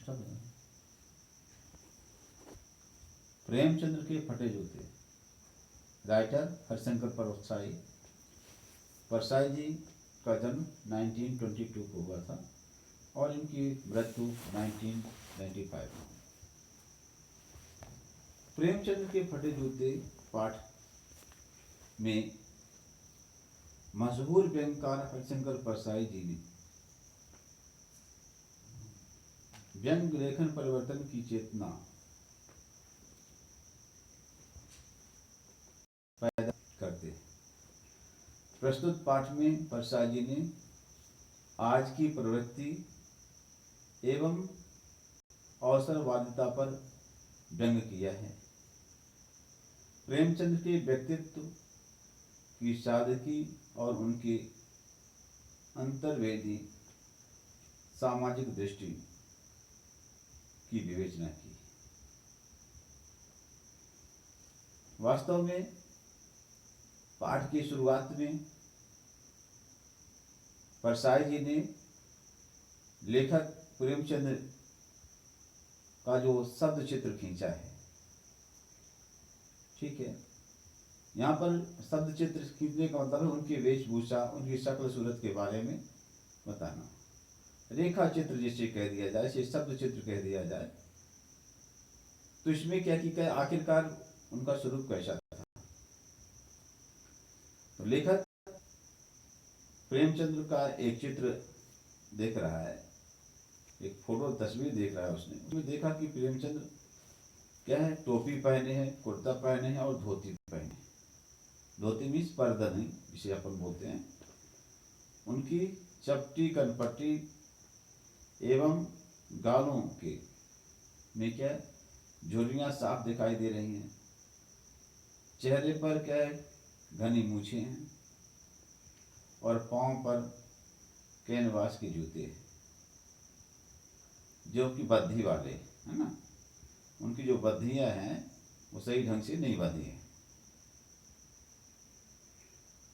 सब है। प्रेमचंद्र के फटे जूते। राइटर हरिशंकर परसाई। परसाई जी का जन्म 1922 को हुआ था और इनकी मृत्यु 1995 में। प्रेमचंद्र के फटे जूते पाठ में मशहूर व्यंग्यकार हरिशंकर परसाई जी ने व्यंग लेखन परिवर्तन की चेतना पैदा करते। प्रस्तुत पाठ में परसाई जी ने आज की प्रवृत्ति एवं अवसरवादिता पर व्यंग किया है। प्रेमचंद के व्यक्तित्व की सादगी और उनकी अंतर्वेदी सामाजिक दृष्टि की विवेचना की। वास्तव में पाठ की शुरुआत में परसाई जी ने लेखक प्रेमचंद का जो शब्द चित्र खींचा है, ठीक है, यहाँ पर शब्द चित्र खींचने का मतलब है उनकी वेशभूषा, उनकी शक्ल सूरत के बारे में बताना। रेखा चित्र जिसे कह दिया जाए, इसे शब्द चित्र कह दिया जाए, तो इसमें क्या कि आखिरकार उनका स्वरूप कैसा था। तो लेखक प्रेमचंद्र का एक चित्र देख रहा है, एक फोटो तस्वीर देख रहा है उसने देखा कि प्रेमचंद्र क्या है, टोपी पहने हैं, कुर्ता पहने हैं और धोती पहने। धोती मीन्स पर्दा नहीं, जिसे अपन बोलते हैं। उनकी चपटी कनपट्टी एवं गालों के में क्या झुर्रियाँ साफ दिखाई दे रही हैं। चेहरे पर क्या है, घनी मूछें हैं और पाँव पर कैनवास के जूते हैं जो कि बद्धी वाले है ना। उनकी जो बद्धियाँ हैं वो सही ढंग से नहीं बंधी हैं।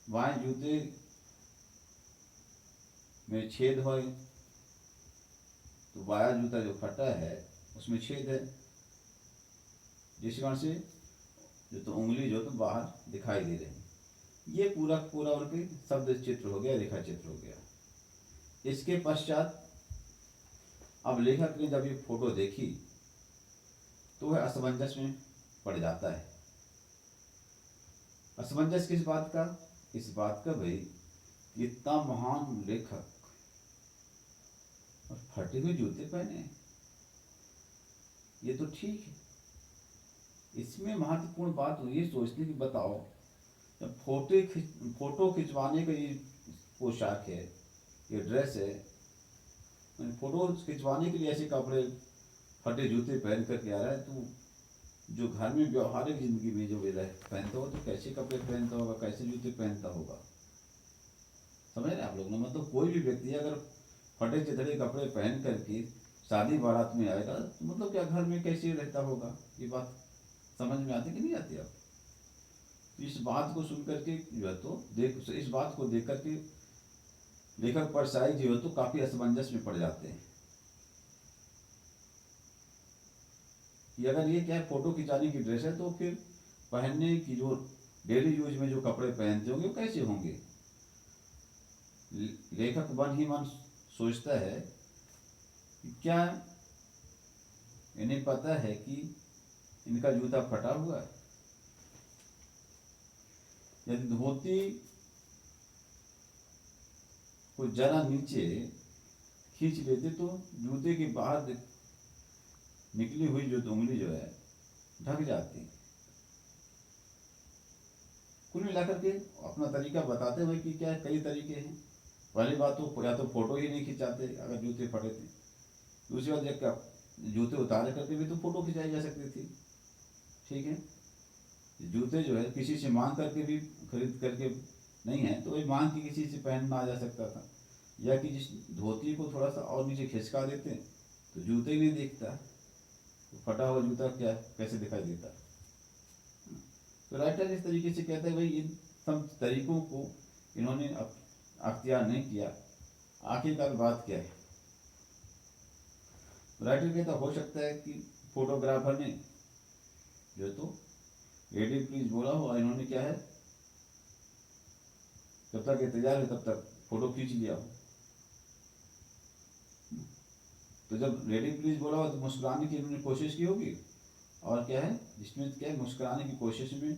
बाएं जूते में छेद हो, तो बायां जूता जो फटा है उसमें छेद है, जिस कारण से जो तो उंगली जो तो बाहर दिखाई दे रही। ये पूरा पूरा उनके शब्द चित्र हो गया, रेखा चित्र हो गया। इसके पश्चात अब लेखक ने जब ये फोटो देखी तो वह असमंजस में पड़ जाता है। असमंजस किस बात का? इस बात का भाई, इतना महान लेखक और फटे हुए जूते पहने, ये तो ठीक है। इसमें महत्वपूर्ण बात ये सोचने की, बताओ जब फोटो खिंचवाने का ये पोशाक है, ये ड्रेस है, फोटो खिंचवाने के लिए ऐसे कपड़े फटे जूते पहन करके आ रहा है, तो जो घर में व्यवहारिक जिंदगी में जो पहनता हो तो कैसे कपड़े पहनता होगा, कैसे जूते पहनता होगा, समझ रहे आप लोग ना। मतलब कोई भी व्यक्ति अगर फटे चिथड़े कपड़े पहन करके शादी बारात में आएगा तो मतलब क्या घर में कैसे रहता होगा, ये बात समझ में आती कि नहीं आती आप? तो इस बात को सुन करके जो है तो इस बात को देख करके लेखक परसाई जी हो तो काफी असमंजस में पड़ जाते हैं कि अगर ये क्या है, फोटो खिंचाने की ड्रेस है तो फिर पहनने की जो डेली यूज में जो कपड़े पहनते होंगे वो कैसे होंगे। लेखक मन ही मन सोचता है कि क्या इन्हें पता है कि इनका जूता फटा हुआ है। यदि धोती को जरा नीचे खींच लेते तो जूते के बाहर निकली हुई जो उंगली जो है ढक जाती। कुल मिलाकर के अपना तरीका बताते हुए कि क्या कई तरीके हैं। पहली बात तो या तो फोटो ही नहीं खिंचाते अगर जूते फटे थे। दूसरी बात, जब जूते उतार करके भी तो फोटो खिंचाई जा सकती थी, ठीक है। जूते जो है किसी से मांग करके भी खरीद करके नहीं है तो वही मांग के किसी से पहनना आ जा सकता था, या कि जिस धोती को थोड़ा सा और नीचे खिसका देते तो जूते ही नहीं दिखता, तो फटा हुआ जूता क्या कैसे दिखाई देता। तो राइटर इस तरीके से कहते हैं भाई इन सब तरीकों को इन्होंने अख्तियार नहीं किया, आखिरकार बात क्या है। राइटर कहता हो सकता है कि फोटोग्राफर ने जो तो रेडी प्लीज बोला हो, इन्होंने क्या है जब तक इंतजार है तब तक फोटो खींच लिया हो। तो जब रेडी प्लीज बोला हो तो मुस्कुराने की इन्होंने कोशिश की होगी, और क्या है जिसमें क्या है मुस्कुराने की कोशिश में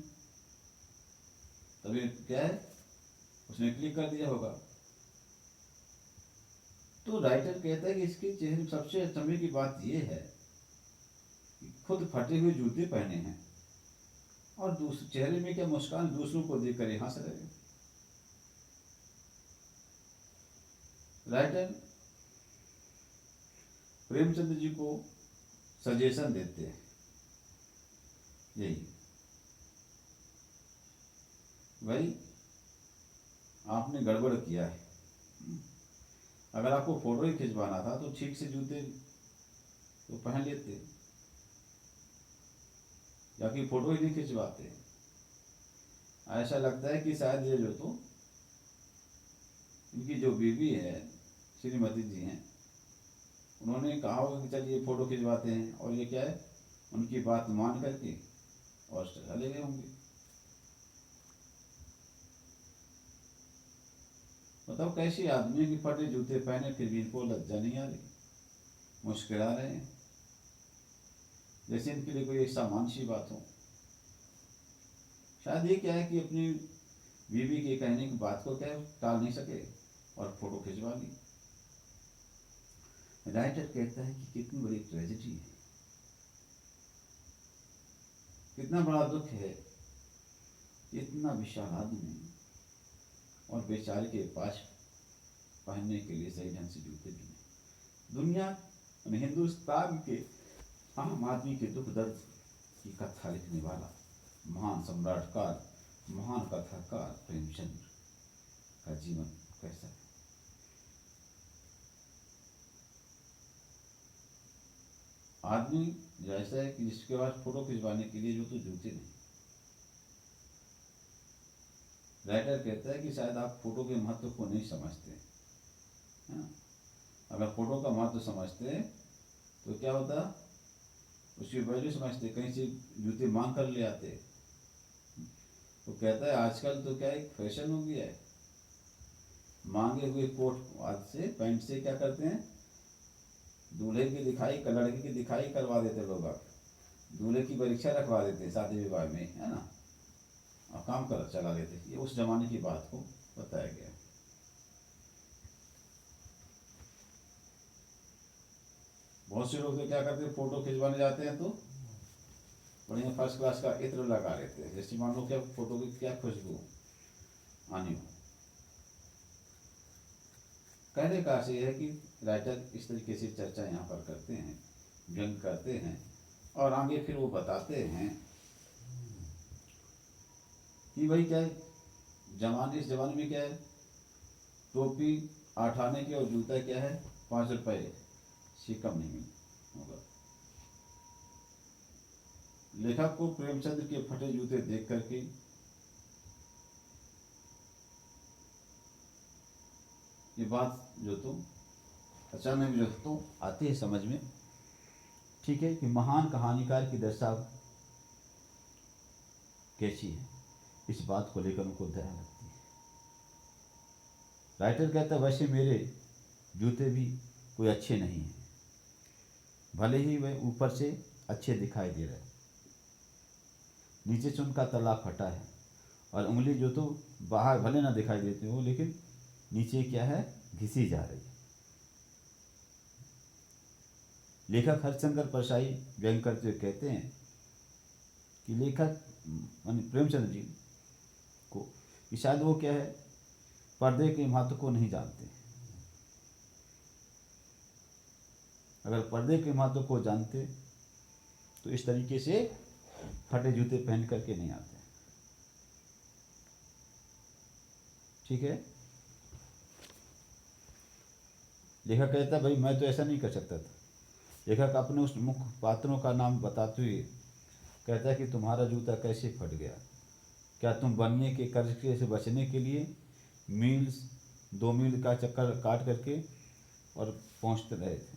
तभी क्या है उसने क्लिक कर दिया होगा। तो राइटर कहता है कि इसके चेहरे में सबसे अचंभे की बात यह है कि खुद फटे हुए जूते पहने हैं और दूसरे चेहरे में क्या मुस्कान, दूसरों को देखकर ये हंस रहे हैं। राइटर प्रेमचंद्र जी को सजेशन देते हैं यही, भाई आपने गड़बड़ किया है। अगर आपको फोटो ही खिंचवाना था तो ठीक से जूते तो पहन लेते, या कि फोटो ही नहीं खिंचवाते। ऐसा लगता है कि शायद ये जो तो इनकी जो बीवी है श्रीमती जी हैं, उन्होंने कहा होगा कि चलिए फोटो खिंचवाते हैं, और ये क्या है उनकी बात मान करके और चले गए होंगे। बताओ कैसी आदमी की फटे जूते पहने फिर भी इनको लज्जा नहीं आ रही, मुस्कुरा रहे हैं जैसे इनके लिए कोई सामान्य सी बात हो। शायद ये क्या है कि अपनी बीवी के कहने की बात को क्या टाल नहीं सके और फोटो खिंचवा ली। राइटर कहता है कि कितनी बड़ी ट्रेजेडी है, कितना बड़ा दुख है, इतना विशाल आदमी और बेचारे के पास पहनने के लिए सही ढंग से जूते भी नहीं। दुनिया हिंदुस्तान के आम आदमी के दुख दर्द की कथा लिखने वाला महान सम्राटकार, महान कथाकार प्रेमचंद्र का जीवन कैसा है। आदमी जैसा है कि जिसके पास फोटो खिंचवाने के लिए जो तो जूते नहीं। राइटर कहता है कि शायद आप फोटो के महत्व को नहीं समझते हैं। अगर फोटो का महत्व समझते तो क्या होता, उसकी वैल्यू समझते, कहीं से जूते मांग कर ले आते। तो कहता है आजकल तो क्या एक फैशन हो गया है, मांगे हुए कोट आज से पैंट से क्या करते हैं, दूल्हे की दिखाई लड़की की दिखाई करवा देते लोग, दूल्हे की परीक्षा रखवा देते शादी विवाह में, है ना, और काम कर चला लेते। ये उस जमाने की बात को बताया गया। बहुत से लोग तो क्या करते हैं, फोटो खिंचवाने जाते हैं तो बढ़िया फर्स्ट क्लास का इत्र लगा लेते हैं, जैसे मान लो क्या फोटो की क्या खुशबू आनी हो। कहने का आशय है कि राइटर इस तरीके से चर्चा यहाँ पर करते हैं, व्यंग करते हैं, और आगे फिर वो बताते हैं कि भाई क्या है इस जमाने में क्या है, टोपी 8 आने की और जूता क्या है 5 रुपए से कम नहीं होगा। लेखक को प्रेमचंद्र के फटे जूते देख करके ये बात जो तो अचानक जो तो आती है समझ में, ठीक है, कि महान कहानीकार की दशा कैसी है, इस बात को लेकर उनको दया लगती है। राइटर कहता है वैसे मेरे जूते भी कोई अच्छे नहीं हैं, भले ही वह ऊपर से अच्छे दिखाई दे रहे, नीचे से उनका तला फटा है और उंगली जो तो बाहर भले ना दिखाई देती हो, लेकिन नीचे क्या है घिसी जा रही है। लेखक हरिशंकर परसाई व्यंग करते हुए कहते हैं कि लेखक प्रेमचंद्र जी को कि शायद वो क्या है पर्दे के महत्व को नहीं जानते। अगर पर्दे के महत्व को जानते तो इस तरीके से फटे जूते पहन करके नहीं आते। ठीक है, लेखक कहता भाई मैं तो ऐसा नहीं कर सकता था। लेखक अपने उस मुख्य पात्रों का नाम बताते हुए कहता है कि तुम्हारा जूता कैसे फट गया, क्या तुम बनने के कर्ज से बचने के लिए मील्स 2 मील का चक्कर काट करके और पहुंचते रहे थे।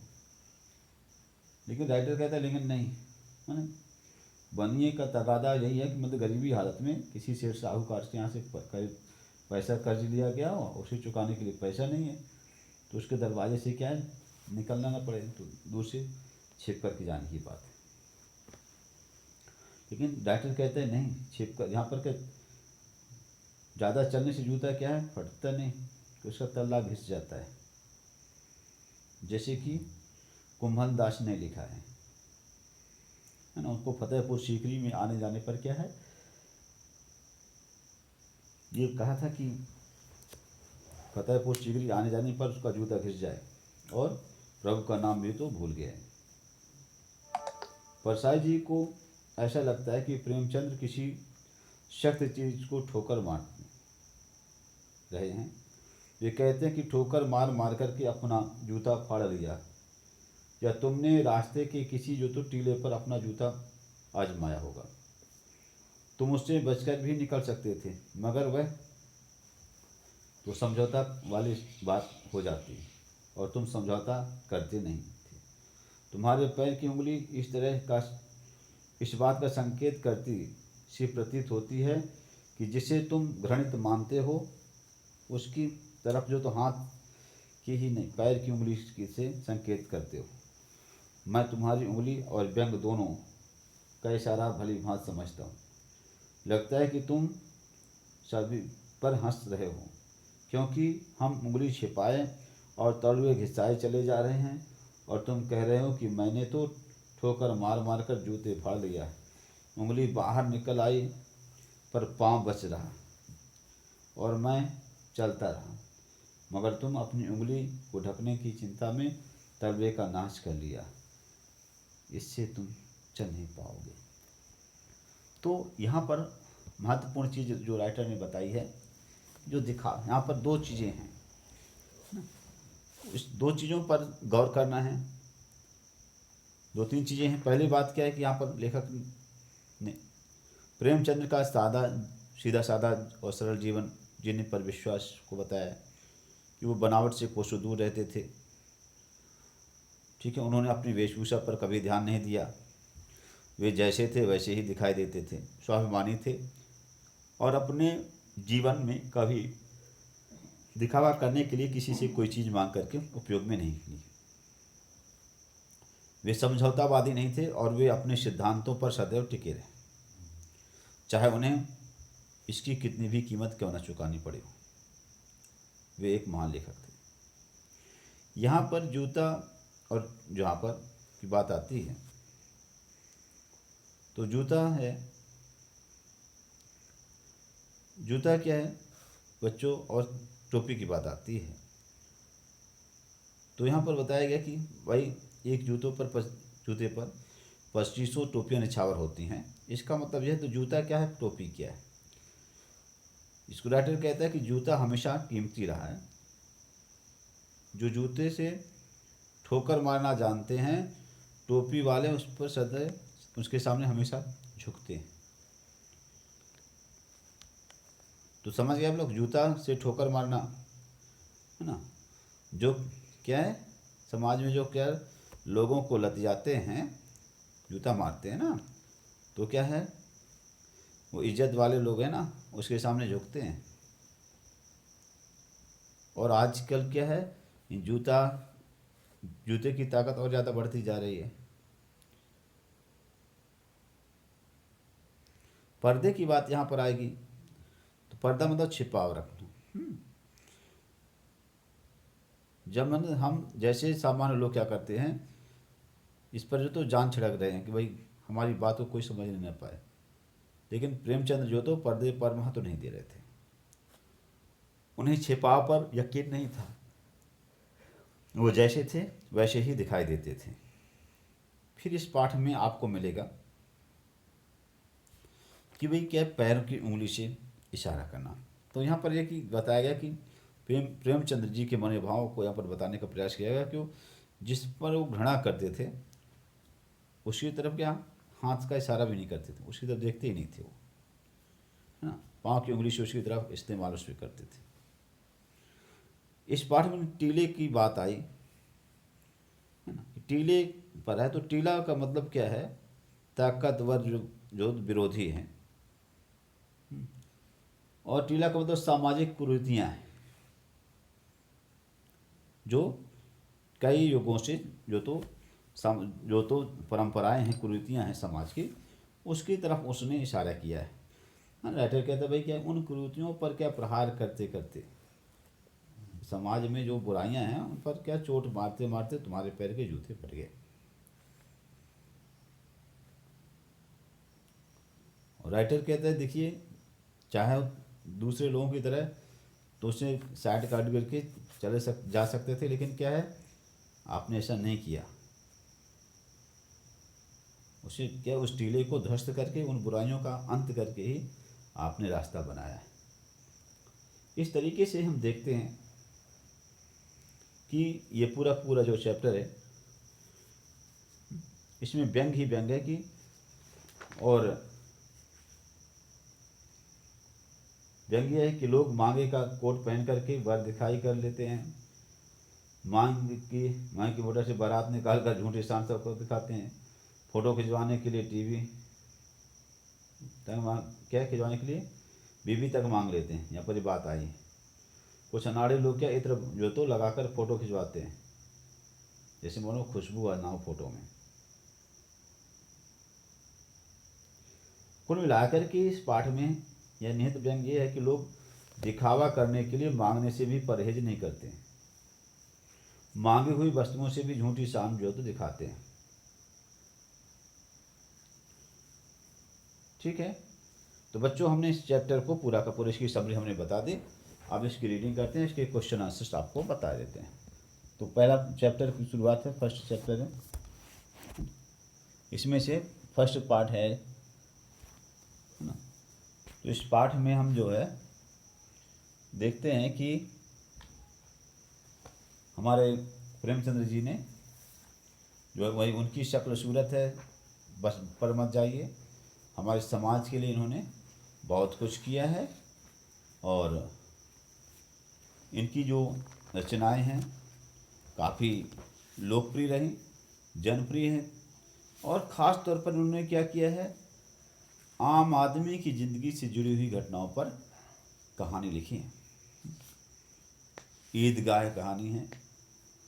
लेकिन राइटर कहता है लेकिन नहीं, है ना, बनने का तकादा यही है कि मतलब गरीबी हालत में किसी सेठ साहूकार के यहाँ से पैसा कर्ज लिया गया हो, उसे चुकाने के लिए पैसा नहीं है, तो उसके दरवाजे से क्या है निकलना ना पड़े, तो दूर से छिप कर के जाने की बात है। लेकिन राइटर कहते हैं नहीं, छिप कर यहाँ पर क्या, ज़्यादा चलने से जूता क्या है फटता नहीं, तो उसका तल्ला घिस जाता है, जैसे कि कुंभल दास ने लिखा है ना। उनको फतेहपुर सीकरी में आने जाने पर क्या है, ये कहा था कि फतेहपुर सीकरी आने जाने पर उसका जूता घिस जाए और प्रभु का नाम भी तो भूल गए। परसाई जी को ऐसा लगता है कि प्रेमचंद्र किसी सख्त चीज को ठोकर मार रहे हैं। वे कहते हैं कि ठोकर मार मार करके अपना जूता फाड़ लिया, या तुमने रास्ते के किसी जो तो टीले पर अपना जूता आजमाया होगा, तुम उससे बचकर भी निकल सकते थे, मगर वह तो समझौता वाली बात हो जाती और तुम समझौता करते नहीं थे। तुम्हारे पैर की उंगली इस तरह का इस बात का संकेत करती सी प्रतीत होती है कि जिसे तुम घृणित मानते हो उसकी तरफ जो तो हाथ की ही नहीं पैर की उंगली से संकेत करते हो। मैं तुम्हारी उंगली और व्यंग दोनों का इशारा भली भांति समझता हूँ। लगता है कि तुम सभी पर हंस रहे हो, क्योंकि हम उंगली छिपाए और तलवे घिसाए चले जा रहे हैं और तुम कह रहे हो कि मैंने तो ठोकर मार मार कर जूते फाड़ लिया है। उंगली बाहर निकल आई पर पाँव बच रहा और मैं चलता रहा, मगर तुम अपनी उंगली को ढकने की चिंता में तलवे का नाश कर लिया, इससे तुम चल नहीं पाओगे। तो यहाँ पर महत्वपूर्ण चीज़ जो राइटर ने बताई है, जो दिखा यहाँ पर दो चीज़ें हैं, इस दो चीज़ों पर गौर करना है। दो तीन चीज़ें हैं। पहली बात क्या है कि यहाँ पर लेखक ने प्रेमचंद्र का सीधा साधा और सरल जीवन जीने पर विश्वास को बताया कि वो बनावट से कोसों दूर रहते थे। ठीक है, उन्होंने अपनी वेशभूषा पर कभी ध्यान नहीं दिया, वे जैसे थे वैसे ही दिखाई देते थे, स्वाभिमानी थे और अपने जीवन में कभी दिखावा करने के लिए किसी से कोई चीज़ मांग करके उपयोग में नहीं ली। वे समझौतावादी नहीं थे और वे अपने सिद्धांतों पर सदैव टिके रहे, चाहे उन्हें इसकी कितनी भी कीमत क्यों न चुकानी पड़े हो। वे एक महान लेखक थे। यहाँ पर जूता और जहाँ पर की बात आती है तो जूता क्या है बच्चों, और टोपी की बात आती है तो यहाँ पर बताया गया कि भाई एक जूते पर 2500 टोपियाँ निछावर होती हैं। इसका मतलब यह है, तो जूता क्या है टोपी क्या है। इसको राइटर कहता है कि जूता हमेशा कीमती रहा है। जो जूते से ठोकर मारना जानते हैं, टोपी वाले उस पर सदैव उसके सामने हमेशा झुकते हैं। तो समझ गए आप लोग, जूता से ठोकर मारना है ना, जो क्या है समाज में जो क्या लोगों को लत जाते हैं, जूता मारते हैं ना, तो क्या है वो इज्जत वाले लोग हैं ना, उसके सामने झुकते हैं। और आजकल क्या है, जूते की ताकत और ज़्यादा बढ़ती जा रही है। पर्दे की बात यहाँ पर आएगी तो पर्दा मतलब छिपाव रखना। जब हम जैसे सामान्य लोग क्या करते हैं, इस पर जो तो जान छिड़क रहे हैं कि भाई हमारी बात को कोई समझ नहीं पाए, लेकिन प्रेमचंद्र जो तो पर्दे पर महत्व नहीं दे रहे थे। उन्हें छिपाव पर यकीन नहीं था, वो जैसे थे वैसे ही दिखाई देते थे। फिर इस पाठ में आपको मिलेगा कि भाई क्या पैरों की उंगली से इशारा करना। तो यहाँ पर यह बताया गया कि प्रेमचंद्र जी के मनोभाव को यहाँ पर बताने का प्रयास किया गया कि जिस पर वो घृणा करते थे उसकी तरफ क्या हाथ का इशारा भी नहीं करते थे, उसकी तरफ देखते ही नहीं थे वो, है ना। पाँव की उंगली से उसकी तरफ इस्तेमाल उसमें करते थे। इस पाठ में टीले की बात आई, है ना, टीले पर है। तो टीला का मतलब क्या है? ताकतवर जो विरोधी हैं। और टीला का मतलब सामाजिक कुरीतियाँ हैं जो कई युगों से जो तो परंपराएं हैं, कुरीतियाँ हैं समाज की, उसकी तरफ उसने इशारा किया है। राइटर कहता है भाई क्या उन कुरीतियों पर क्या प्रहार करते करते समाज में जो बुराइयां हैं उन पर क्या चोट मारते मारते तुम्हारे पैर के जूते पड़ गए। और राइटर कहता है देखिए, चाहे दूसरे लोगों की तरह तो उसे साइड काट करके जा सकते थे, लेकिन क्या है, आपने ऐसा नहीं किया। उसे क्या उस टीले को ध्वस्त करके उन बुराइयों का अंत करके ही आपने रास्ता बनाया है। इस तरीके से हम देखते हैं कि ये पूरा पूरा जो चैप्टर है इसमें व्यंग ही व्यंग है कि, और व्यंग यह है कि लोग मांगे का कोट पहन करके वर दिखाई कर लेते हैं, मांग की वजह से बारात निकाल कर झूठे सांसद को दिखाते हैं, फोटो खिंचवाने के लिए टीवी तक क्या खिंचवाने के लिए बीबी तक मांग लेते हैं। यहाँ पर ये बात आई है। कुछ अनाड़े लोग क्या इत्र जो तो लगाकर फोटो खिंचवाते हैं, जैसे मानो खुशबू आ ना हो फोटो में। कुल मिलाकर के इस पाठ में यह निहित व्यंग ये है कि लोग दिखावा करने के लिए मांगने से भी परहेज नहीं करते हैं, मांगी हुई वस्तुओं से भी झूठी शान जो तो दिखाते हैं। ठीक है, तो बच्चों हमने इस चैप्टर को पूरा का पूरा इसकी समरी हमने बता दी। अब इसकी रीडिंग करते हैं, इसके क्वेश्चन आंसर्स आपको बता देते हैं। तो पहला चैप्टर की शुरुआत है, फर्स्ट चैप्टर है, इसमें से फर्स्ट पार्ट है ना। तो इस पाठ में हम जो है देखते हैं कि हमारे प्रेमचंद्र जी ने जो है वही उनकी शक्ल सूरत है, बस पर मत जाइए। हमारे समाज के लिए इन्होंने बहुत कुछ किया है और इनकी जो रचनाएं हैं काफ़ी लोकप्रिय रही, जनप्रिय हैं। और ख़ास तौर पर उन्होंने क्या किया है, आम आदमी की ज़िंदगी से जुड़ी हुई घटनाओं पर कहानी लिखी है। ईदगाह कहानी है,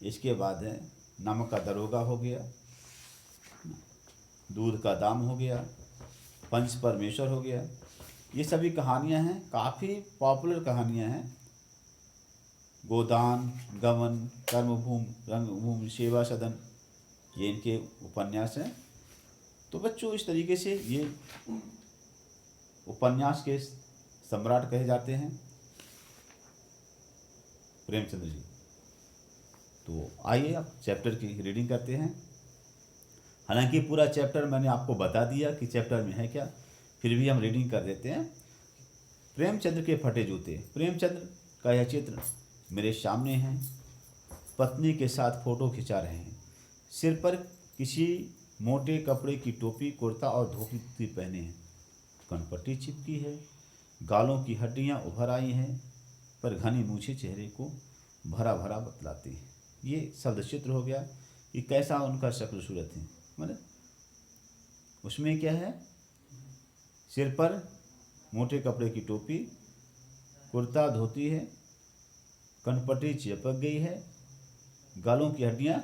इसके बाद है नमक का दरोगा हो गया, दूध का दाम हो गया, पंच परमेश्वर हो गया। ये सभी कहानियां हैं, काफ़ी पॉपुलर कहानियां हैं। गोदान, गमन, कर्मभूमि, रंगभूमि, सेवा सदन, ये इनके उपन्यास हैं। तो बच्चों इस तरीके से ये उपन्यास के सम्राट कहे जाते हैं प्रेमचंद्र जी। तो आइए अब चैप्टर की रीडिंग करते हैं। हालांकि पूरा चैप्टर मैंने आपको बता दिया कि चैप्टर में है क्या, फिर भी हम रीडिंग कर देते हैं। प्रेमचंद्र के फटे जूते। प्रेमचंद्र का यह चित्र मेरे सामने है। पत्नी के साथ फोटो खिंचा रहे हैं, सिर पर किसी मोटे कपड़े की टोपी, कुर्ता और धोती पहने हैं, कनपट्टी चिपकी है, गालों की हड्डियां उभर आई हैं, पर घनी मूछें चेहरे को भरा भरा बतलाती है। ये शब्द चित्र हो गया कि कैसा उनका शक्ल सूरत है। मतलब उसमें क्या है, सिर पर मोटे कपड़े की टोपी, कुर्ता धोती है, कनपट्टी चिपक गई है, गालों की हड्डियां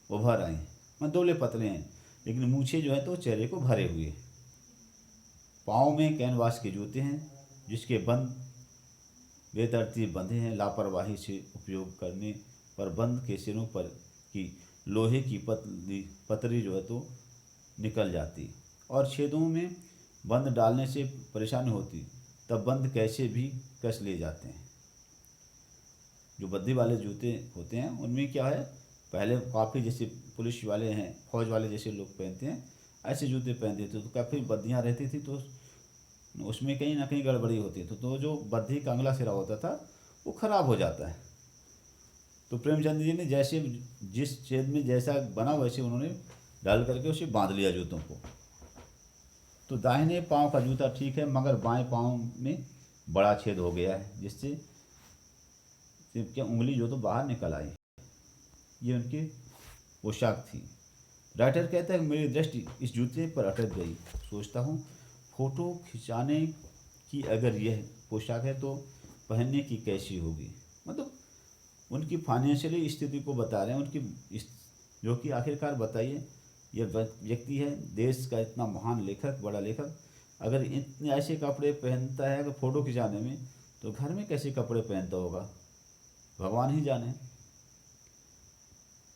उभर आई हैं, मतलब दुबले पतले हैं, लेकिन मूछें जो है तो चेहरे को भरे हुए। पाँव में कैनवास के जूते हैं जिसके बंद बेतरतीब बंधे हैं, लापरवाही से उपयोग करने पर बंद के सिरों पर की लोहे की पतरी जो है तो निकल जाती और छेदों में बंद डालने से परेशानी होती, तब बंद कैसे भी कस ले जाते हैं। जो बद्दी वाले जूते होते हैं उनमें क्या है, पहले काफ़ी जैसे पुलिस वाले हैं, फौज वाले जैसे लोग पहनते हैं, ऐसे जूते पहनते थे तो काफ़ी बद्दियाँ रहती थी, तो उसमें कहीं ना कहीं गड़बड़ी होती थी, तो जो बद्दी का अगला सिरा होता था वो ख़राब हो जाता है। तो प्रेमचंद जी ने जैसे जिस छेद में जैसा बना वैसे उन्होंने डाल करके उसे बांध लिया जूतों को। तो दाहिने पाँव का जूता ठीक है, मगर बाएं पाँव में बड़ा छेद हो गया है, जिससे सिर्फ क्या उंगली जो तो बाहर निकल आई। ये उनकी पोशाक थी। राइटर कहता है कि मेरी दृष्टि इस जूते पर अटक गई। सोचता हूँ फोटो खिंचाने की अगर यह पोशाक है तो पहनने की कैसी होगी। मतलब उनकी फाइनेंशियली स्थिति को बता रहे हैं, उनकी जो कि आखिरकार बताइए, यह व्यक्ति है देश का इतना महान लेखक, बड़ा लेखक, अगर इतने ऐसे कपड़े पहनता है अगर फ़ोटो खिंचाने में, तो घर में कैसे कपड़े पहनता होगा भगवान ही जाने।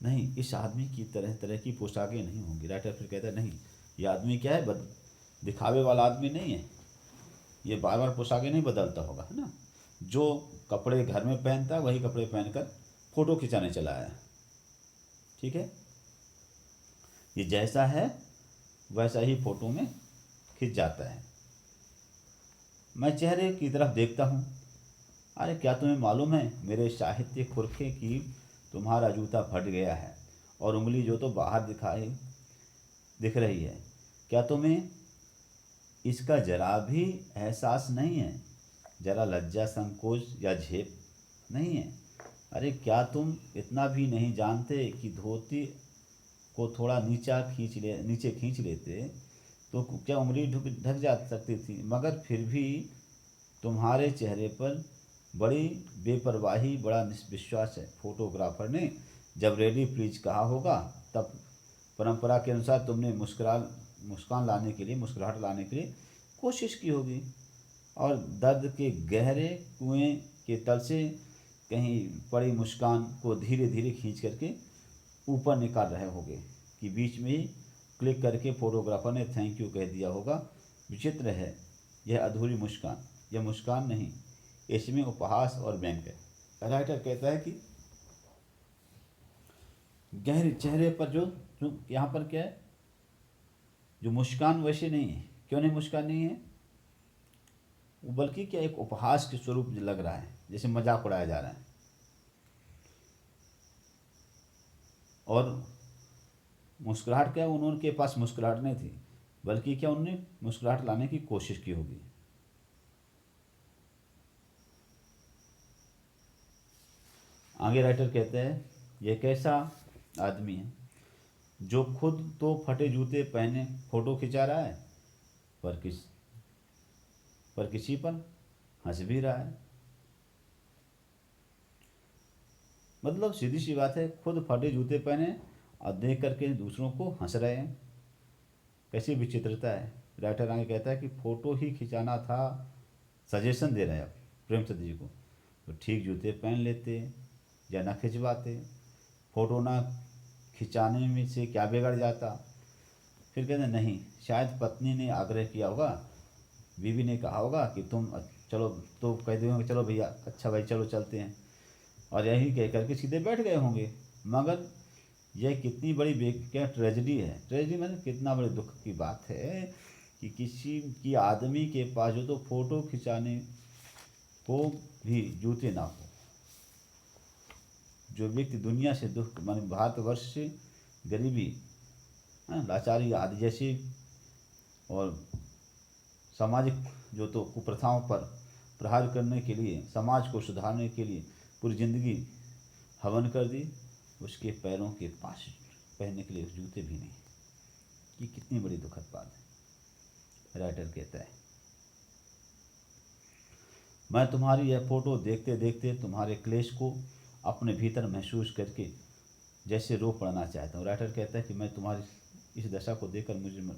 नहीं, इस आदमी की तरह तरह की पोशाकें नहीं होंगी। राइटर फिर कहता है नहीं, ये आदमी क्या है, दिखावे वाला आदमी नहीं है, ये बार बार पोशाकें नहीं बदलता होगा, है ना। जो कपड़े घर में पहनता है वही कपड़े पहनकर फ़ोटो खिंचाने चला आया। ठीक है, ये जैसा है वैसा ही फ़ोटो में खिंच जाता है। मैं चेहरे की तरफ देखता हूँ। अरे क्या तुम्हें मालूम है मेरे साहित्य पुरखे की तुम्हारा जूता फट गया है और उंगली जो तो बाहर दिख रही है। क्या तुम्हें इसका जरा भी एहसास नहीं है, जरा लज्जा संकोच या झेप नहीं है। अरे क्या तुम इतना भी नहीं जानते कि धोती को थोड़ा नीचे खींच लेते तो क्या उंगली ढक जा सकती थी, मगर फिर भी तुम्हारे चेहरे पर बड़ी बेपरवाही, बड़ा निस्विश्वास है। फोटोग्राफर ने जब रेडी प्लीज कहा होगा तब परंपरा के अनुसार तुमने मुस्कुराहट लाने के लिए कोशिश की होगी और दर्द के गहरे कुएं के तल से कहीं पड़ी मुस्कान को धीरे धीरे खींच करके ऊपर निकाल रहे होगे कि बीच में ही क्लिक करके फोटोग्राफर ने थैंक यू कह दिया होगा। विचित्र है यह अधूरी मुस्कान, यह मुस्कान नहीं, इसमें उपहास और व्यंग है। राइटर कहता है कि गहरे चेहरे पर जो जो यहाँ पर क्या है, जो मुस्कान वैसे नहीं है। क्यों नहीं मुस्कान नहीं है, वो बल्कि क्या एक उपहास के स्वरूप लग रहा है, जैसे मजाक उड़ाया जा रहा है। और मुस्कुराहट क्या, उन्होंने पास मुस्कुराहट नहीं थी, बल्कि क्या उन्होंने मुस्कुराहट लाने की कोशिश की होगी। आगे राइटर कहते हैं यह कैसा आदमी है जो खुद तो फटे जूते पहने फोटो खिंचा रहा है पर किसी पर हंस भी रहा है। मतलब सीधी सी बात है, खुद फटे जूते पहने और देख करके दूसरों को हंस रहे हैं। कैसी विचित्रता है। राइटर आगे कहता है कि फ़ोटो ही खिंचाना था, सजेशन दे रहे हैं प्रेमचंद जी को, तो ठीक जूते पहन लेते या ना खिंचवाते, फ़ोटो ना खिंचाने में से क्या बिगड़ जाता। फिर कहते हैं नहीं, शायद पत्नी ने आग्रह किया होगा, बीवी ने कहा होगा कि तुम चलो, तो कह दिए होंगे चलो भैया, अच्छा भाई चलो चलते हैं, और यही कह करके सीधे बैठ गए होंगे। मगर यह कितनी बड़ी क्या ट्रेजेडी है, ट्रेजेडी मतलब कितना बड़े दुख की बात है कि किसी की आदमी के पास जो तो फोटो खिंचाने को भी जूते ना हो। जो व्यक्ति दुनिया से दुख मान भारतवर्ष से गरीबी, लाचारी आदि जैसी और सामाजिक जो तो कुप्रथाओं पर प्रहार करने के लिए, समाज को सुधारने के लिए पूरी ज़िंदगी हवन कर दी, उसके पैरों के पास पहनने के लिए जूते भी नहीं। ये कितनी बड़ी दुखद बात है। राइटर कहता है मैं तुम्हारी यह फ़ोटो देखते देखते तुम्हारे क्लेश को अपने भीतर महसूस करके जैसे रो पड़ना चाहता हूँ। राइटर कहता है कि मैं तुम्हारी इस दशा को देखकर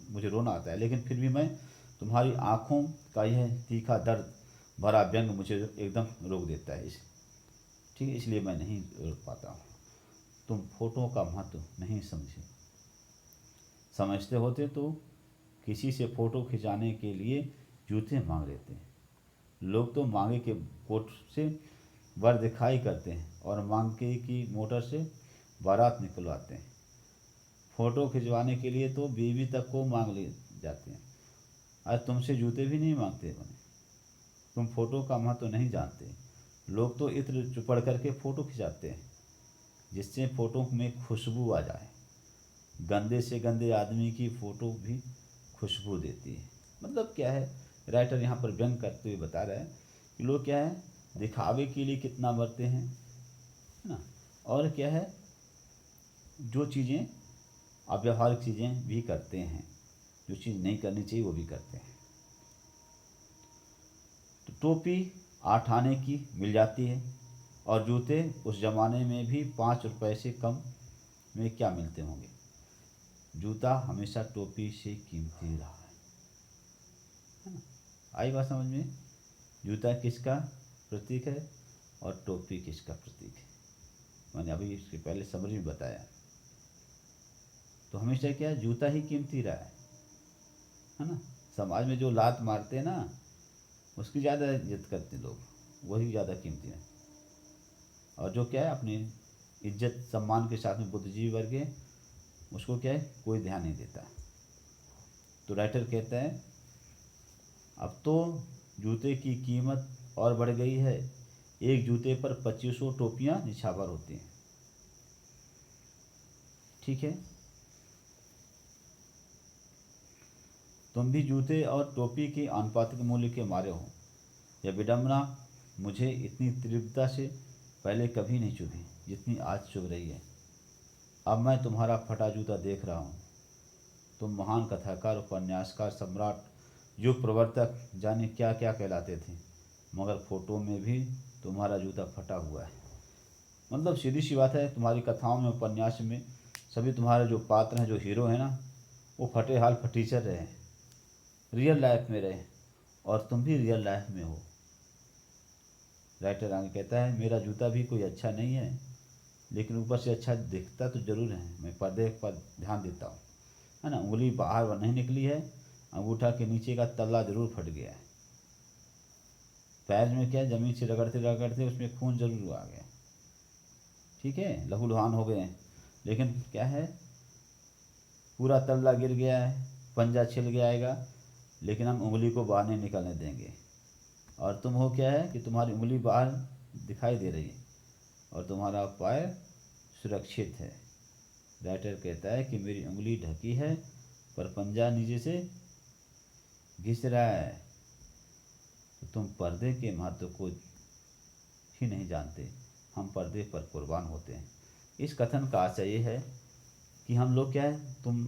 मुझे रोना आता है, लेकिन फिर भी मैं तुम्हारी आँखों का यह तीखा दर्द भरा व्यंग मुझे एकदम रोक देता है। ठीक है, इसलिए मैं नहीं रोक पाता हूँ। तुम फोटो का महत्व नहीं समझते होते तो किसी से फ़ोटो खिंचाने के लिए जूते मांग लेते हैं। लोग तो मांगे के कोट से वर दिखाई करते हैं और मांगे की मोटर से बारात निकलवाते हैं। फ़ोटो खिंचवाने के लिए तो बीवी तक को मांग ले जाते हैं। आज तुमसे जूते भी नहीं मांगते बने, तुम फोटो का महत्व नहीं जानते। लोग तो इत्र चुपड़ करके फ़ोटो खिंचाते हैं जिससे फ़ोटो में खुशबू आ जाए। गंदे से गंदे आदमी की फ़ोटो भी खुशबू देती है। मतलब क्या है, राइटर यहाँ पर व्यंग करते हुए बता रहा है कि लोग क्या है, दिखावे के लिए कितना मरते हैं, है ना। और क्या है, जो चीज़ें अव्यावहारिक चीज़ें भी करते हैं, जो चीज़ नहीं करनी चाहिए वो भी करते हैं। तो टोपी 8 आने की मिल जाती है, और जूते उस ज़माने में भी 5 रुपए से कम में क्या मिलते होंगे। जूता हमेशा टोपी से कीमती रहा है ना। आई बात समझ में। जूता किसका प्रतीक है और टोपी किसका प्रतीक है, मैंने अभी इसके पहले समरी में बताया। तो हमेशा क्या है, जूता ही कीमती रहा है ना। समाज में जो लात मारते हैं ना, उसकी ज़्यादा इज्जत करते हैं लोग, वही ज़्यादा कीमती है। और जो क्या है अपनी इज्जत सम्मान के साथ में बुद्धिजीवी वर्ग है, उसको क्या है कोई ध्यान नहीं देता। तो राइटर कहता है अब तो जूते की कीमत और बढ़ गई है, एक जूते पर 2500 टोपियाँ निछावर होती हैं। ठीक है, तुम भी जूते और टोपी के आनुपातिक मूल्य के मारे हो। यह विडंबना मुझे इतनी तीव्रता से पहले कभी नहीं चुभी जितनी आज चुभ रही है। अब मैं तुम्हारा फटा जूता देख रहा हूँ। तुम महान कथाकार, उपन्यासकार, सम्राट, युग प्रवर्तक, जाने क्या क्या कहलाते थे, मगर फोटो में भी तुम्हारा जूता फटा हुआ है। मतलब सीधी सी बात है, तुम्हारी कथाओं में, उपन्यास में सभी तुम्हारे जो पात्र हैं, जो हीरो हैं ना, वो फटे हाल फटीचर रहे, रियल लाइफ में रहे, और तुम भी रियल लाइफ में हो। राइटर आगे कहता है मेरा जूता भी कोई अच्छा नहीं है, लेकिन ऊपर से अच्छा दिखता तो जरूर है। मैं पर्दे पर ध्यान देता हूँ, है ना। उंगली बाहर नहीं निकली है, अंगूठा के नीचे का तल्ला जरूर फट गया है। पैर में क्या, ज़मीन से रगड़ते रगड़ते उसमें खून जरूर आ गया, ठीक है, लहूलुहान हो गए हैं। लेकिन क्या है, पूरा तल्ला गिर गया है, पंजा छिल गया, लेकिन हम उंगली को बाहर नहीं निकलने देंगे। और तुम हो क्या है कि तुम्हारी उंगली बाहर दिखाई दे रही है और तुम्हारा पैर सुरक्षित है। राइटर कहता है कि मेरी उंगली ढकी है पर पंजा नीचे से घिस रहा है। तो तुम पर्दे के महत्व को ही नहीं जानते, हम पर्दे पर कुर्बान होते हैं। इस कथन का आशय ये है कि हम लोग क्या है, तुम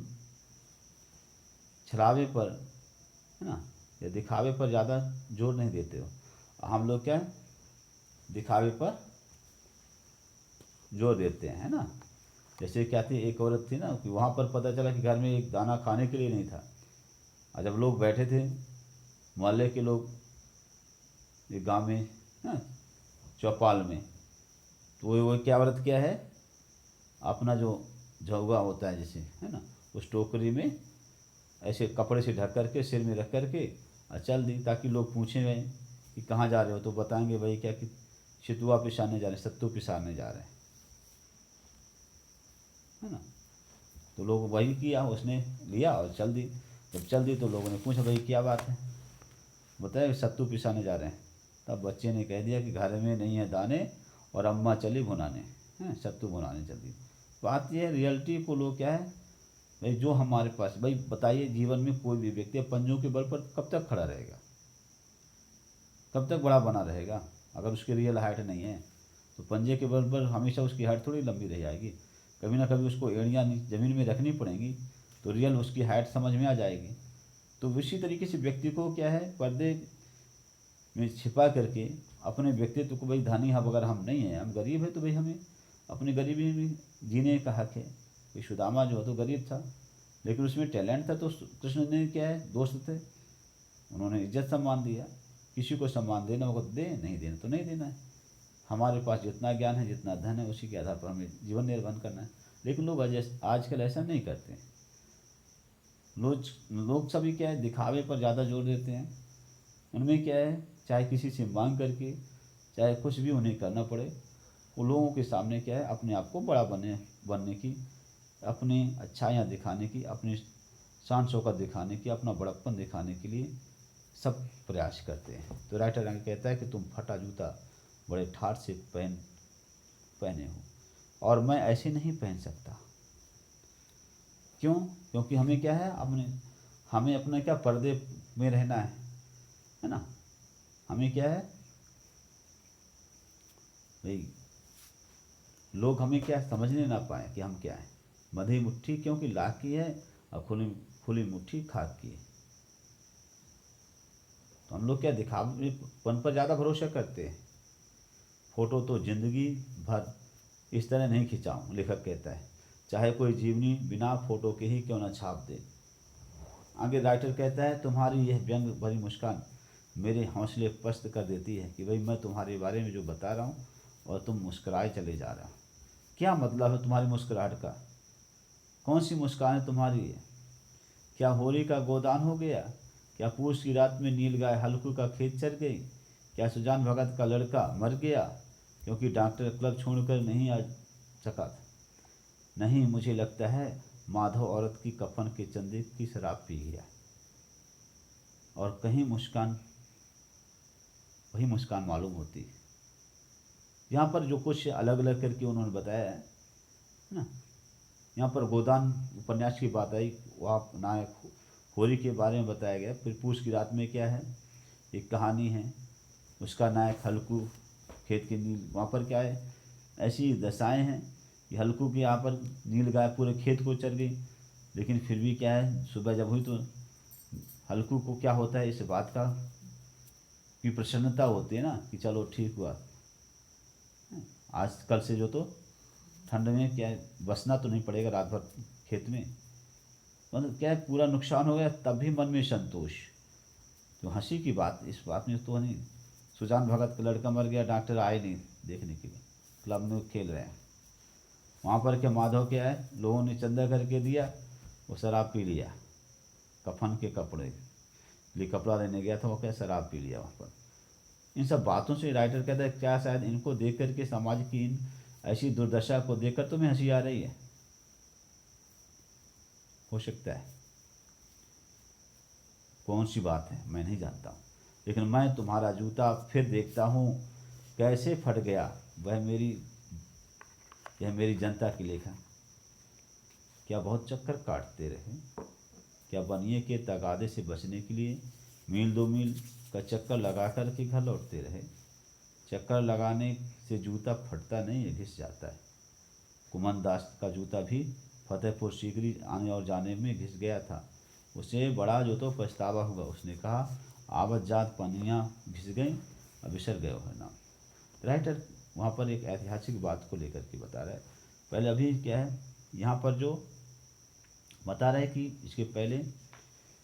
छलावे पर, है ना, या दिखावे पर ज़्यादा जोर नहीं देते हो। हम लोग क्या है, दिखावे पर जोर देते हैं, है ना। जैसे क्या थी, एक औरत थी ना, कि वहाँ पर पता चला कि घर में एक दाना खाने के लिए नहीं था, और जब लोग बैठे थे, मोहल्ले के लोग, एक गांव में, हाँ, चौपाल में, तो वो क्या औरत क्या है, अपना जो झौगा होता है जैसे, है ना, उस टोकरी में ऐसे कपड़े से ढक करके सिर में रख करके और चल दी, ताकि लोग पूछें भाई कि कहाँ जा रहे हो, तो बताएंगे भाई क्या कि सितुआ पिसाने जा रहे हैं, सत्तू पिसाने जा रहे हैं, है ना। तो लोग वही किया, उसने लिया और चल दी। जब चल दी तो लोगों ने पूछा भाई क्या बात है, बताए सत्तू पिसाने जा रहे हैं। तब बच्चे ने कह दिया कि घर में नहीं है दाने और अम्मा चली भुनाने, हैं सत्तू भुनाने चल दी। बात यह है, रियलिटी को लोग क्या है भाई, जो हमारे पास, भाई बताइए, जीवन में कोई भी व्यक्ति पंजों के बल पर कब तक खड़ा रहेगा, कब तक बड़ा बना रहेगा। अगर उसकी रियल हाइट नहीं है तो पंजे के बल पर हमेशा उसकी हाइट थोड़ी लंबी रह जाएगी, कभी ना कभी उसको एड़ियाँ ज़मीन में रखनी पड़ेंगी, तो रियल उसकी हाइट समझ में आ जाएगी। तो इसी तरीके से व्यक्ति को क्या है, पर्दे में छिपा करके अपने व्यक्तित्व को, भाई धनी हम अगर हम नहीं हैं, हम गरीब हैं, तो भाई हमें अपनी गरीबी में जीने का हक है। भाई सुदामा जो है तो गरीब था, लेकिन उसमें टैलेंट था, तो कृष्ण ने क्या है, दोस्त थे, उन्होंने इज्जत सम्मान दिया। किसी को सम्मान देना होगा तो दे, नहीं देना तो नहीं देना है। हमारे पास जितना ज्ञान है, जितना धन है, उसी के आधार पर हमें जीवन निर्वाह करना है। लेकिन लोग आजकल ऐसा नहीं करते हैं। लोग सभी क्या है, दिखावे पर ज़्यादा जोर देते हैं। उनमें क्या है, चाहे किसी से मांग करके, चाहे कुछ भी उन्हें करना पड़े, वो लोगों के सामने क्या है, अपने आप को बड़ा बनने की, अपनी अच्छाइयाँ दिखाने की, अपनी शान शौकत दिखाने की, अपना बड़प्पन दिखाने के लिए सब प्रयास करते हैं। तो राइटर आगे कहता है कि तुम फटा जूता बड़े ठाठ से पहने हो, और मैं ऐसे नहीं पहन सकता। क्यों? क्योंकि हमें क्या है, हमें अपने क्या पर्दे में रहना है ना। हमें क्या है भाई, लोग हमें क्या समझने ना पाए कि हम क्या हैं। बंधी मुट्ठी क्योंकि लाख की है और खुली खुली मुट्ठी खाक की है। तो हम लोग क्या दिखावपन पर ज़्यादा भरोसा करते हैं। फ़ोटो तो जिंदगी भर इस तरह नहीं खिंचाऊँ, लेखक कहता है, चाहे कोई जीवनी बिना फ़ोटो के ही क्यों न छाप दे। आगे राइटर कहता है, तुम्हारी यह व्यंग भरी मुस्कान मेरे हौसले पस्त कर देती है कि भाई मैं तुम्हारे बारे में जो बता रहा हूँ और तुम मुस्कुराए चले जा रहे हो। क्या मतलब है तुम्हारी मुस्कुराहट का? कौन सी मुस्कान है तुम्हारी है? क्या होली का गोदान हो गया? क्या पूस की रात में नील गाय हल्कू का खेत चर गई? क्या सुजान भगत का लड़का मर गया क्योंकि डॉक्टर क्लब छोड़कर नहीं आ सका था? नहीं, मुझे लगता है माधव औरत की कफन के चंदे की शराब पी गया। और कहीं मुस्कान वही मुस्कान मालूम होती है। यहाँ पर जो कुछ अलग अलग करके उन्होंने बताया है ना, यहाँ पर गोदान उपन्यास की बात आई, वहाँ नायक होरी के बारे में बताया गया। फिर पूस की रात में क्या है, एक कहानी है, उसका नायक हल्कू खेत के नील, वहाँ पर क्या है, ऐसी दशाएं हैं कि हल्कू की यहाँ पर नील गाय पूरे खेत को चर गई, लेकिन फिर भी क्या है, सुबह जब हुई तो हल्कू को क्या होता है, इस बात का की प्रसन्नता होती है ना कि चलो ठीक हुआ, आज कल से जो तो ठंड में क्या है, बसना तो नहीं पड़ेगा रात भर खेत में। मतलब क्या है, पूरा नुकसान हो गया तब भी मन में संतोष। तो हंसी की बात इस बात में तो नहीं, सुजान भगत का लड़का मर गया, डॉक्टर आए नहीं देखने के लिए, क्लब में खेल रहे हैं। वहाँ पर क्या माधव क्या है, लोगों ने चंदा करके दिया, वो शराब पी लिया, कफन के कपड़े लिए कपड़ा लेने गया था, वो क्या शराब पी लिया वहाँ पर। इन सब बातों से राइटर कहता है, क्या शायद इनको देख करके समाज की इन ऐसी दुर्दशा को देखकर तुम्हें हंसी आ रही है? हो सकता है, कौन सी बात है मैं नहीं जानता हूँ, लेकिन मैं तुम्हारा जूता फिर देखता हूँ कैसे फट गया, यह मेरी जनता की लेखा। क्या बहुत चक्कर काटते रहे, क्या बनिए के तगादे से बचने के लिए मील दो मील का चक्कर लगा कर के घर लौटते रहे। चक्कर लगाने से जूता फटता नहीं है, घिस जाता है। कुमन दास का जूता भी फतेहपुर सीकरी आने और जाने में घिस गया था, उसे बड़ा जो तो पछतावा हुआ। उसने कहा, आवत जात पनियाँ घिस गई, अब बिसर गए है नाम। राइटर वहाँ पर एक ऐतिहासिक बात को लेकर के बता रहा है। पहले अभी क्या है, यहाँ पर जो बता रहा है कि इसके पहले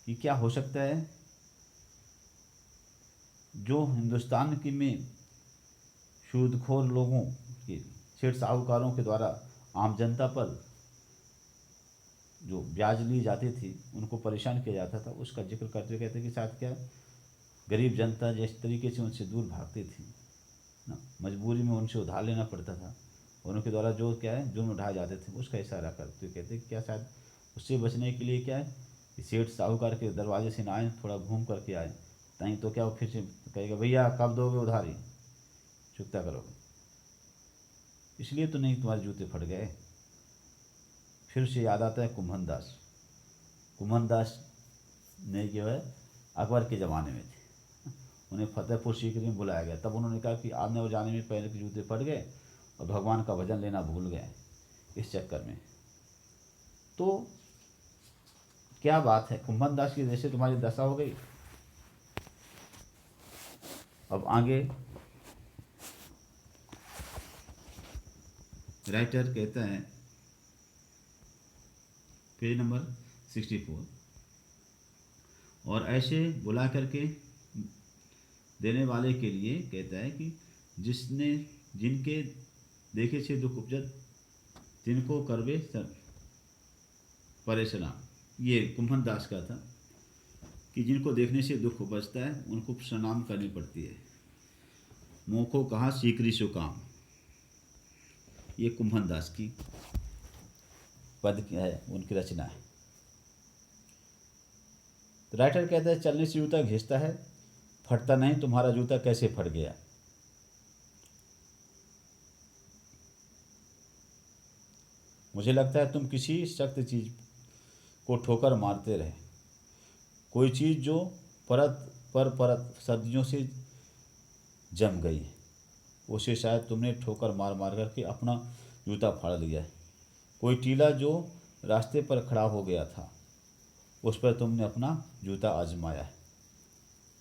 कि क्या हो सकता है, जो हिंदुस्तान की में सूदखोर लोगों के, सेठ साहूकारों के द्वारा आम जनता पर जो ब्याज ली जाती थी, उनको परेशान किया जाता था, उसका जिक्र करते हुए कहते कि साथ क्या गरीब जनता जिस तरीके से उनसे दूर भागती थी ना, मजबूरी में उनसे उधार लेना पड़ता था, और उनके द्वारा जो क्या है जुर्म उठाए जाते थे, उसका इशारा करते हुए कहते क्या शायद उससे बचने के लिए क्या है कि सेठ साहूकार के दरवाजे से ना आए, थोड़ा घूम करके आए, नहीं तो क्या वो फिर से कहेगा, भैया कब दोगे उधारी, चुकता करोगे, इसलिए तो नहीं तुम्हारे जूते फट गए। फिर से याद आता है कुम्भन दास। कुम्भन दास ने जो है अकबर के ज़माने में थे, उन्हें फतेहपुर सीकरी में बुलाया गया, तब उन्होंने कहा कि आने और जाने में पहले के जूते फट गए और भगवान का भजन लेना भूल गए इस चक्कर में। तो क्या बात है, कुम्भन दास की जैसे तुम्हारी दशा हो गई। अब आगे राइटर कहता है, पेज नंबर 64, और ऐसे बुला करके देने वाले के लिए कहता है कि जिनके देखे से दुख उपजत, तिनको करवे परेशान। ये कुम्भन दास का था कि जिनको देखने से दुख उपजता है उनको प्रणाम करनी पड़ती है। मोखो कहा सीकरी सो काम, ये कुम्भन दास की पद है, उनकी रचना है। तो राइटर कहता है, चलने से जूता घिसता है, फटता नहीं, तुम्हारा जूता कैसे फट गया। मुझे लगता है तुम किसी सख्त चीज़ को ठोकर मारते रहे, कोई चीज़ जो परत पर परत सदियों से जम गई है, उसे शायद तुमने ठोकर मार मार करके अपना जूता फाड़ लिया है। कोई टीला जो रास्ते पर खड़ा हो गया था, उस पर तुमने अपना जूता आजमाया है।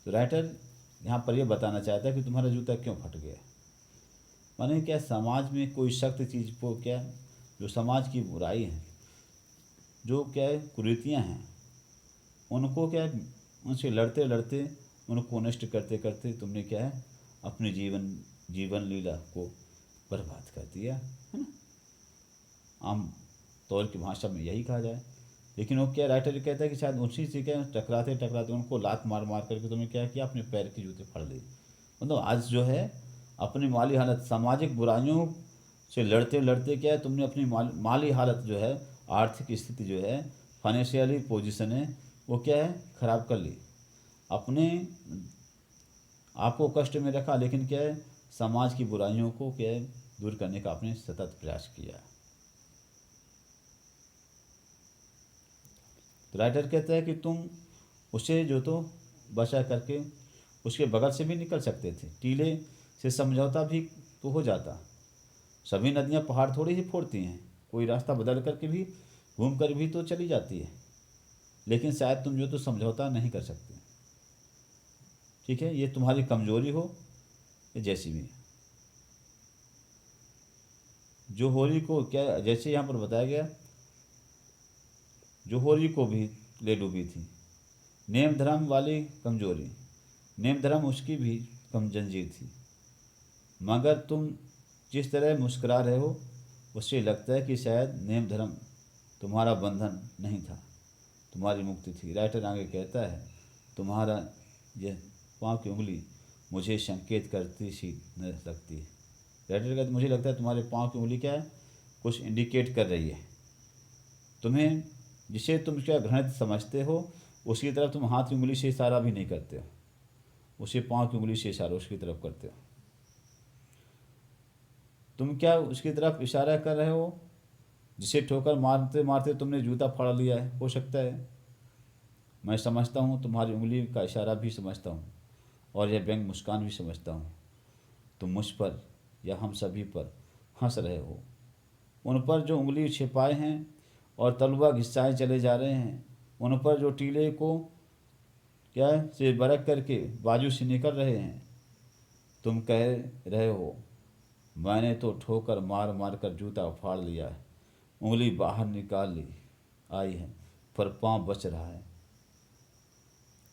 तो राइटर यहाँ पर यह बताना चाहता है कि तुम्हारा जूता क्यों फट गया। माने क्या, समाज में कोई सख्त चीज़ को क्या, जो समाज की बुराई है, जो क्या है कुरीतियाँ हैं, उनको क्या है, उनसे लड़ते लड़ते, उनको नष्ट करते करते तुमने क्या है अपनी जीवन लीला को बर्बाद कर दिया, है ना। आम तौर की भाषा में यही कहा जाए। लेकिन वो क्या, राइटर कहता है कि शायद उसी से क्या टकराते टकराते उनको लात मार मार करके तुमने क्या किया, अपने पैर के जूते फाड़ लिए। मतलब आज जो है अपनी माली हालत, सामाजिक बुराइयों से लड़ते लड़ते क्या है तुमने अपनी माली हालत जो है, आर्थिक स्थिति जो है, फाइनेंशियली पोजीशन है, वो क्या है खराब कर ली। अपने आपको कष्ट में रखा, लेकिन क्या है समाज की बुराइयों को क्या है दूर करने का आपने सतत प्रयास किया। तो राइटर कहता है कि तुम उसे जो तो बचा करके उसके बगल से भी निकल सकते थे, टीले से समझौता भी तो हो जाता। सभी नदियां पहाड़ थोड़ी ही फोड़ती हैं, कोई रास्ता बदल करके भी घूम कर भी तो चली जाती है। लेकिन शायद तुम जो तो समझौता नहीं कर सकते। ठीक है, ये तुम्हारी कमजोरी हो या जैसी भी। जो होरी को क्या, जैसे यहाँ पर बताया गया, जो होरी को भी ले डूबी थी, नेम धर्म वाली कमजोरी, नेम धर्म उसकी भी कम जंजीर थी। मगर तुम जिस तरह मुस्कुरा रहे हो, उससे लगता है कि शायद नेम धर्म तुम्हारा बंधन नहीं था, तुम्हारी मुक्ति थी। राइटर आगे कहता है, तुम्हारा यह पाँव की उंगली मुझे संकेत करती सी न लगती है। राइटर कहता है, मुझे लगता है तुम्हारे पाँव की उंगली क्या है, कुछ इंडिकेट कर रही है। तुम्हें जिसे तुम क्या घृणित समझते हो, उसकी तरफ तुम हाथ की उंगली से इशारा भी नहीं करते हो, उसे पाँव की उंगली से इशारा उसकी तरफ करते हो। तुम क्या उसकी तरफ इशारा कर रहे हो जिसे ठोकर मारते मारते तुमने जूता फाड़ लिया है, हो सकता है। मैं समझता हूँ, तुम्हारी उंगली का इशारा भी समझता हूँ, और यह व्यंग मुस्कान भी समझता हूँ। तुम मुझ पर या हम सभी पर हंस रहे हो, उन पर जो उंगली छिपाए हैं और तलवा घिसाए चले जा रहे हैं, उन पर जो टीले को क्या से बरक करके बाजू से निकल रहे हैं। तुम कह रहे हो, मैंने तो ठोकर मार मार कर जूता फाड़ लिया है, उंगली बाहर निकाल ली आई है, पर पाँव बच रहा है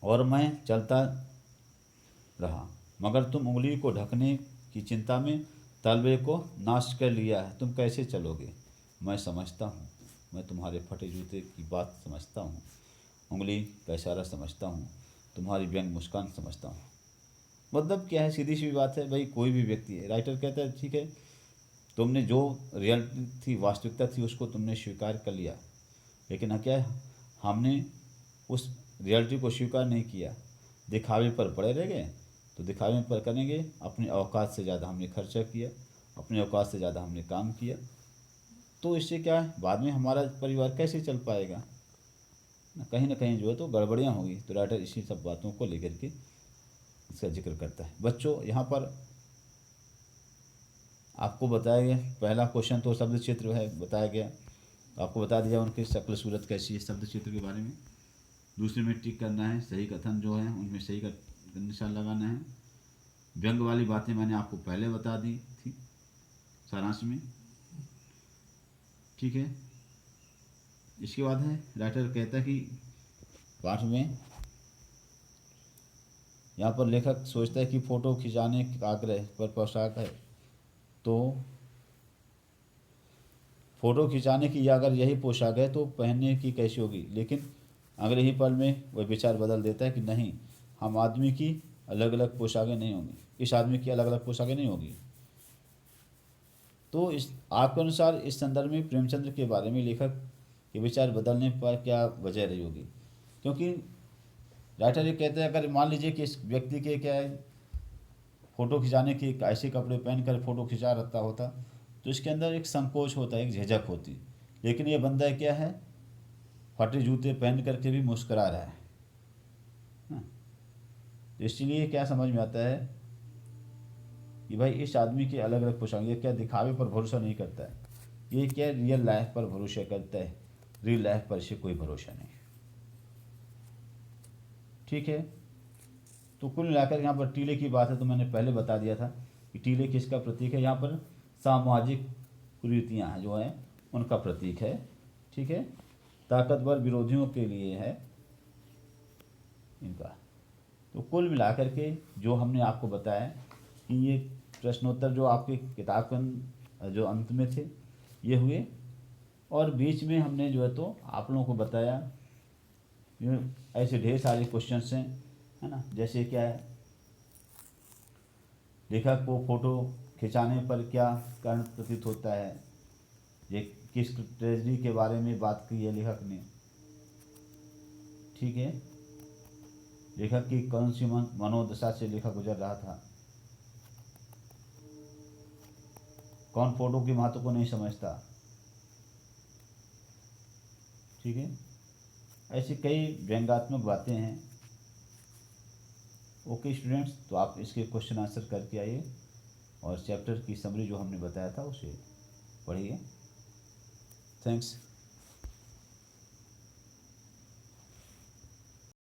और मैं चलता रहा। मगर तुम उंगली को ढकने की चिंता में तलवे को नाश कर लिया है। तुम कैसे चलोगे? मैं समझता हूँ, मैं तुम्हारे फटे जूते की बात समझता हूँ, उंगली का इशारा समझता हूँ, तुम्हारी व्यंग मुस्कान समझता हूँ। मतलब क्या है, सीधी सी बात है भाई, कोई भी व्यक्ति है। राइटर कहता है ठीक है, तुमने जो रियलिटी थी, वास्तविकता थी, उसको तुमने स्वीकार कर लिया, लेकिन क्या है, हमने उस रियलिटी को स्वीकार नहीं किया, दिखावे पर पड़े रह गए। तो दिखावे पर करेंगे, अपनी औकात से ज़्यादा हमने खर्चा किया, अपने औकात से ज़्यादा हमने काम किया, तो इससे क्या है, बाद में हमारा परिवार कैसे चल पाएगा ना कहीं जो है तो गड़बड़ियाँ होगी। तो राइटर इसी सब बातों को लेकर के इसका जिक्र करता है। बच्चों, यहाँ पर आपको बताया गया, पहला क्वेश्चन तो शब्द चित्र है बताया गया, आपको बता दिया उनकी शक्ल सूरत कैसी है शब्द चित्र के बारे में। दूसरे में टिक करना है, सही कथन जो है उनमें सही का निशान लगाना है। व्यंग वाली बातें मैंने आपको पहले बता दी थी सारांश में, ठीक है। इसके बाद है, राइटर कहता है कि पाठ में यहाँ पर लेखक सोचता है कि फ़ोटो खिंचाने का आग्रह पर पोशाक है, तो फ़ोटो खिंचाने की अगर यही पोशाक है तो पहनने की कैसी होगी। लेकिन अगले ही पल में वह विचार बदल देता है कि नहीं, हम आदमी की अलग अलग पोशाकें नहीं होंगी, इस आदमी की अलग अलग पोशाकें नहीं होगी। तो इस आपके अनुसार इस संदर्भ में प्रेमचंद्र के बारे में लेखक के विचार बदलने पर क्या वजह रही होगी? क्योंकि राइटर ये कहते हैं, अगर मान लीजिए कि इस व्यक्ति के क्या है फ़ोटो खिंचाने के ऐसे कपड़े पहन कर फ़ोटो खिंचा रखता होता, तो इसके अंदर एक संकोच होता है, एक झिझक होती। लेकिन ये बंदा क्या है, फटे जूते पहन करके भी मुस्करा रहा है। तो इसलिए क्या समझ में आता है कि भाई इस आदमी के अलग अलग पोशाक, ये क्या दिखावे पर भरोसा नहीं करता है, ये क्या रियल लाइफ पर भरोसा करता है, रियल लाइफ पर इसे कोई भरोसा नहीं। ठीक है, तो कुल मिलाकर यहाँ पर टीले की बात है तो मैंने पहले बता दिया था कि टीले किसका प्रतीक है। यहाँ पर सामाजिक कुरीतियाँ हैं जो हैं उनका प्रतीक है। ठीक है, ताकतवर विरोधियों के लिए है इनका। तो कुल मिलाकर के जो हमने आपको बताया कि ये प्रश्नोत्तर जो आपके किताब के जो अंत में थे ये हुए, और बीच में हमने जो है तो आप लोगों को बताया ये ऐसे ढेर सारे क्वेश्चंस हैं, है ना। जैसे क्या है, लेखक को फोटो खिंचाने पर क्या कारण प्रतीत होता है, ये किस ट्रेजडी के बारे में बात की है लेखक ने। ठीक है, लेखक की कौन सी मनोदशा से लेखक गुजर रहा था, कौन फोटो के महत्व को नहीं समझता। ठीक है, ऐसी कई व्यंग्यात्मक बातें हैं। ओके स्टूडेंट्स, तो आप इसके क्वेश्चन आंसर करके आइए और चैप्टर की समरी जो हमने बताया था उसे पढ़िए। थैंक्स।